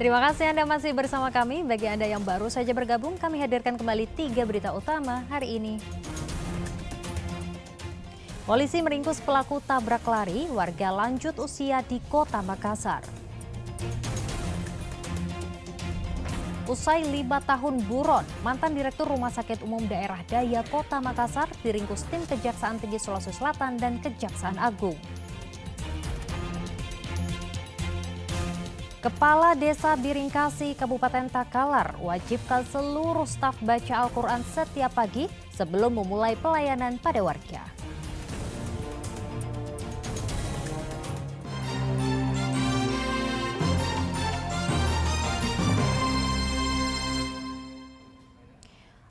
Terima kasih Anda masih bersama kami. Bagi Anda yang baru saja bergabung, kami hadirkan kembali 3 berita utama hari ini. Polisi meringkus pelaku tabrak lari warga lanjut usia di Kota Makassar. Usai 5 tahun buron, mantan Direktur Rumah Sakit Umum Daerah Daya Kota Makassar diringkus tim Kejaksaan Tinggi Sulawesi Selatan dan Kejaksaan Agung. Kepala Desa Biringkasi Kabupaten Takalar wajibkan seluruh staf baca Al-Quran setiap pagi sebelum memulai pelayanan pada warga.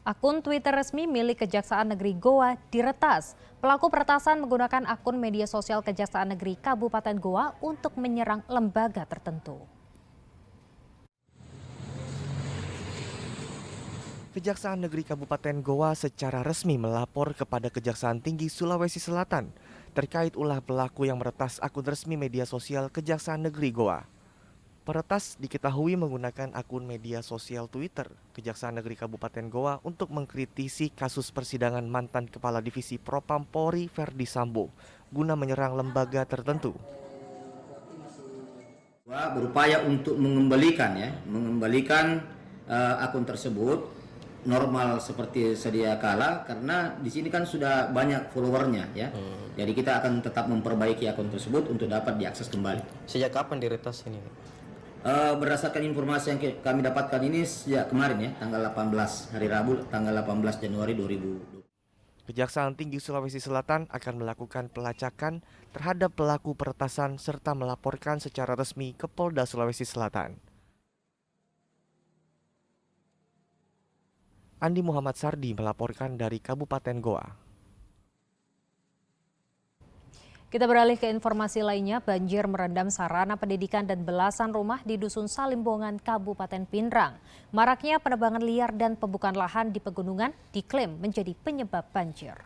Akun Twitter resmi milik Kejaksaan Negeri Goa diretas. Pelaku peretasan menggunakan akun media sosial Kejaksaan Negeri Kabupaten Goa untuk menyerang lembaga tertentu. Kejaksaan Negeri Kabupaten Goa secara resmi melapor kepada Kejaksaan Tinggi Sulawesi Selatan terkait ulah pelaku yang meretas akun resmi media sosial Kejaksaan Negeri Goa. Peretas diketahui menggunakan akun media sosial Twitter Kejaksaan Negeri Kabupaten Goa untuk mengkritisi kasus persidangan mantan Kepala Divisi Propam Polri Verdi Sambo guna menyerang lembaga tertentu. Berupaya untuk mengembalikan akun tersebut normal seperti sedia kala, karena di sini kan sudah banyak followernya ya. Jadi kita akan tetap memperbaiki akun tersebut untuk dapat diakses kembali. Sejak kapan diretas ini? Berdasarkan informasi yang kami dapatkan ini sejak kemarin ya, tanggal 18 hari Rabu tanggal 18 Januari 2020. Kejaksaan Tinggi Sulawesi Selatan akan melakukan pelacakan terhadap pelaku peretasan serta melaporkan secara resmi ke Polda Sulawesi Selatan. Andi Muhammad Sardi melaporkan dari Kabupaten Goa. Kita beralih ke informasi lainnya, banjir merendam sarana pendidikan dan belasan rumah di Dusun Salimbongan, Kabupaten Pinrang. Maraknya penebangan liar dan pembukaan lahan di pegunungan diklaim menjadi penyebab banjir.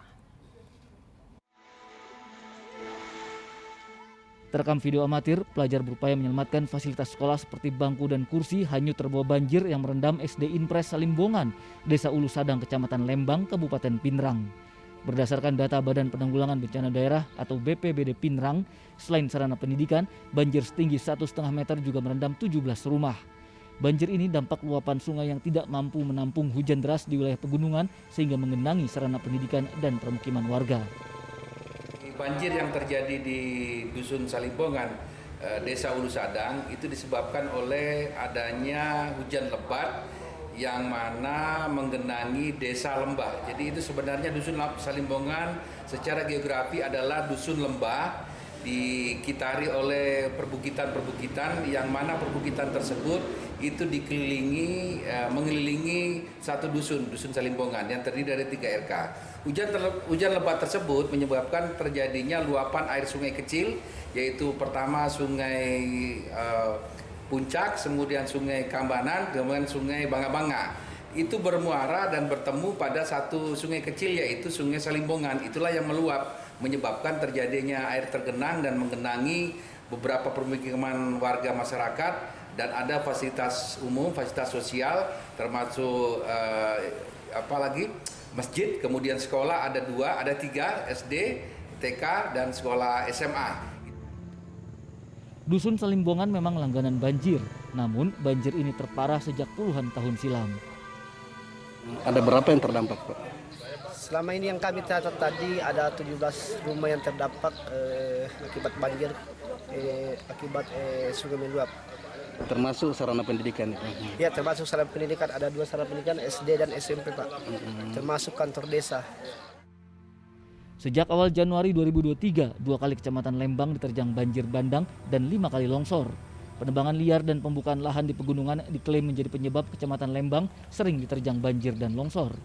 Terekam video amatir, pelajar berupaya menyelamatkan fasilitas sekolah seperti bangku dan kursi hanyut terbawa banjir yang merendam SD Impres Salimbongan, Desa Ulu Sadang, Kecamatan Lembang, Kabupaten Pinrang. Berdasarkan data Badan Penanggulangan Bencana Daerah atau BPBD Pinrang, selain sarana pendidikan, banjir setinggi 1,5 meter juga merendam 17 rumah. Banjir ini dampak luapan sungai yang tidak mampu menampung hujan deras di wilayah pegunungan sehingga menggenangi sarana pendidikan dan permukiman warga. Banjir yang terjadi di Dusun Salimbongan, Desa Ulu Sadang itu disebabkan oleh adanya hujan lebat yang mana menggenangi desa lembah. Jadi itu sebenarnya Dusun Salimbongan secara geografi adalah dusun lembah dikitari oleh perbukitan-perbukitan yang mana perbukitan tersebut itu mengelilingi satu dusun Salimbongan yang terdiri dari 3 RK. Hujan lebat tersebut menyebabkan terjadinya luapan air sungai kecil, yaitu pertama sungai Puncak, kemudian sungai Kambanan, kemudian sungai Banga-Banga. Itu bermuara dan bertemu pada satu sungai kecil yaitu sungai Salimbongan. Itulah yang meluap menyebabkan terjadinya air tergenang dan menggenangi beberapa permukiman warga masyarakat, dan ada fasilitas umum, fasilitas sosial termasuk masjid, kemudian sekolah ada 3 SD, TK dan sekolah SMA. Dusun Salimbongan memang langganan banjir, namun banjir ini terparah sejak puluhan tahun silam. Ada berapa yang terdampak, Pak? Selama ini yang kami catat tadi ada 17 rumah yang terdampak akibat banjir, akibat sungai meluap. Termasuk sarana pendidikan? Ya, termasuk sarana pendidikan, ada 2 sarana pendidikan SD dan SMP, Pak. Termasuk kantor desa. Sejak awal Januari 2023, 2 kali Kecamatan Lembang diterjang banjir bandang dan 5 kali longsor. Penebangan liar dan pembukaan lahan di pegunungan diklaim menjadi penyebab Kecamatan Lembang sering diterjang banjir dan longsor.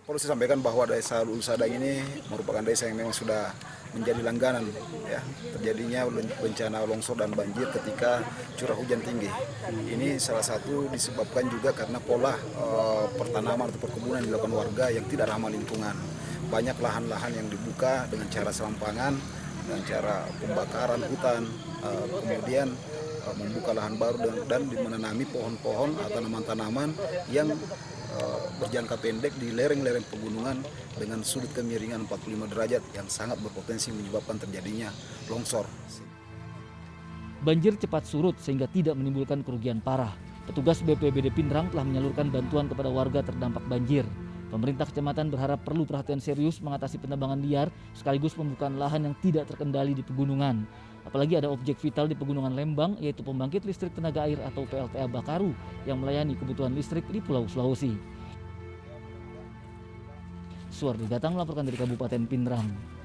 Perlu saya sampaikan bahwa Desa Ulu Sadang ini merupakan desa yang memang sudah menjadi langganan ya terjadinya bencana longsor dan banjir ketika curah hujan tinggi. Ini salah satu disebabkan juga karena pola pertanaman atau perkebunan yang dilakukan warga yang tidak ramah lingkungan. Banyak lahan-lahan yang dibuka dengan cara serampangan, dengan cara pembakaran hutan, kemudian membuka lahan baru dan menanami pohon-pohon atau tanaman-tanaman yang berjangka pendek di lereng-lereng pegunungan dengan sudut kemiringan 45 derajat yang sangat berpotensi menyebabkan terjadinya longsor. Banjir cepat surut sehingga tidak menimbulkan kerugian parah. Petugas BPBD Pindrang telah menyalurkan bantuan kepada warga terdampak banjir. Pemerintah kecamatan berharap perlu perhatian serius mengatasi penebangan liar sekaligus pembukaan lahan yang tidak terkendali di pegunungan. Apalagi ada objek vital di pegunungan Lembang yaitu pembangkit listrik tenaga air atau PLTA Bakaru yang melayani kebutuhan listrik di Pulau Sulawesi. Suardi Gatang melaporkan dari Kabupaten Pindrang.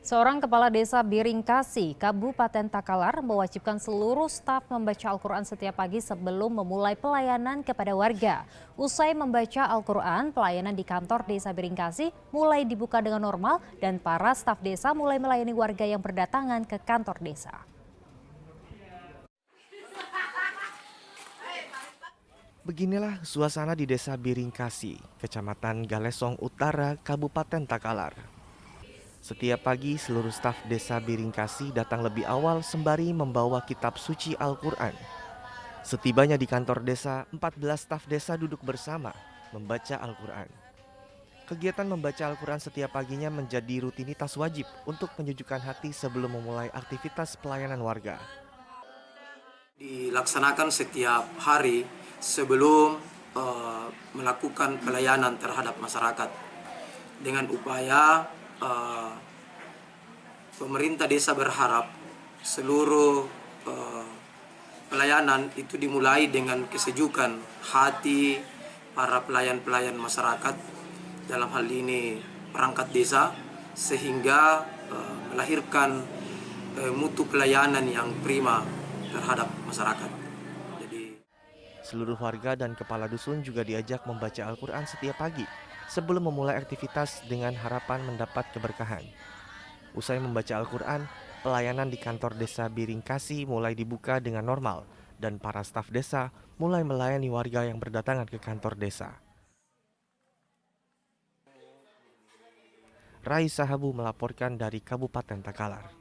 Seorang kepala desa Biringkasi, Kabupaten Takalar mewajibkan seluruh staf membaca Al-Quran setiap pagi sebelum memulai pelayanan kepada warga. Usai membaca Al-Quran, pelayanan di kantor desa Biringkasi mulai dibuka dengan normal dan para staf desa mulai melayani warga yang berdatangan ke kantor desa. Beginilah suasana di desa Biringkasi, Kecamatan Galesong Utara, Kabupaten Takalar. Setiap pagi seluruh staf desa Biringkasi datang lebih awal sembari membawa kitab suci Al-Quran. Setibanya di kantor desa, 14 staf desa duduk bersama membaca Al-Quran. Kegiatan membaca Al-Quran setiap paginya menjadi rutinitas wajib untuk menyejukkan hati sebelum memulai aktivitas pelayanan warga. Dilaksanakan setiap hari sebelum melakukan pelayanan terhadap masyarakat dengan upaya pemerintah desa berharap seluruh pelayanan itu dimulai dengan kesejukan hati para pelayan-pelayan masyarakat, dalam hal ini perangkat desa, sehingga melahirkan mutu pelayanan yang prima terhadap masyarakat. Seluruh warga dan kepala dusun juga diajak membaca Al-Quran setiap pagi sebelum memulai aktivitas dengan harapan mendapat keberkahan. Usai membaca Al-Quran, pelayanan di kantor desa Biringkasi mulai dibuka dengan normal dan para staf desa mulai melayani warga yang berdatangan ke kantor desa. Rai Sahabu melaporkan dari Kabupaten Takalar.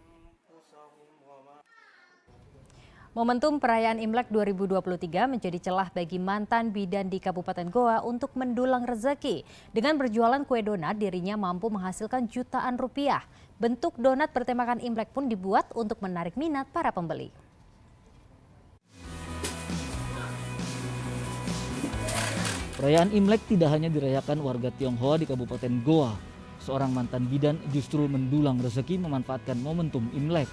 Momentum perayaan Imlek 2023 menjadi celah bagi mantan bidan di Kabupaten Goa untuk mendulang rezeki. Dengan berjualan kue donat, dirinya mampu menghasilkan jutaan rupiah. Bentuk donat bertemakan Imlek pun dibuat untuk menarik minat para pembeli. Perayaan Imlek tidak hanya dirayakan warga Tionghoa di Kabupaten Goa. Seorang mantan bidan justru mendulang rezeki memanfaatkan momentum Imlek.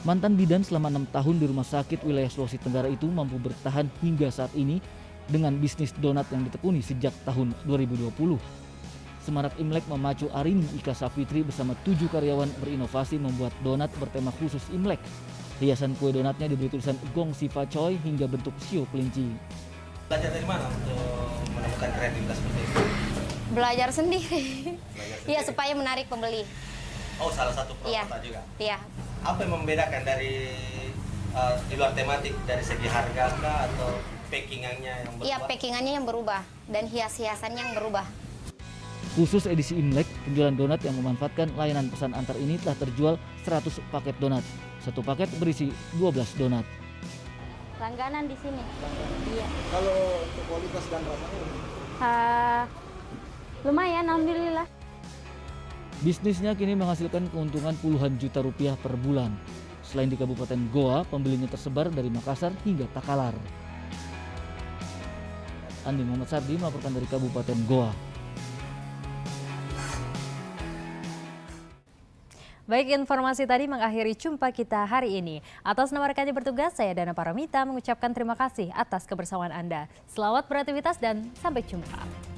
Mantan bidan selama 6 tahun di rumah sakit wilayah Sulawesi Tenggara itu mampu bertahan hingga saat ini dengan bisnis donat yang ditekuni sejak tahun 2020. Semarak Imlek memacu Arini Ika Safitri bersama 7 karyawan berinovasi membuat donat bertema khusus Imlek. Hiasan kue donatnya diberi tulisan Gong Sifa Choi hingga bentuk sio kelinci. Belajar dari mana untuk menemukan kreativitas seperti itu? Belajar sendiri. Iya, supaya menarik pembeli. Oh, salah satu prototip juga? Iya. Apa yang membedakan dari di luar tematik, dari segi harga kah atau packingannya yang berubah? Iya, packingannya yang berubah dan hias-hiasannya yang berubah. Khusus edisi Imlek, penjualan donat yang memanfaatkan layanan pesan antar ini telah terjual 100 paket donat. Satu paket berisi 12 donat. Langganan di sini. Iya. Kalau untuk kualitas dan rasanya? Lumayan, alhamdulillah. Bisnisnya kini menghasilkan keuntungan puluhan juta rupiah per bulan. Selain di Kabupaten Goa, pembelinya tersebar dari Makassar hingga Takalar. Andi Muhammad Sardi melaporkan dari Kabupaten Goa. Baik, informasi tadi mengakhiri jumpa kita hari ini. Atas nama rekan yang bertugas, saya Dana Paramita mengucapkan terima kasih atas kebersamaan Anda. Selamat beraktivitas dan sampai jumpa.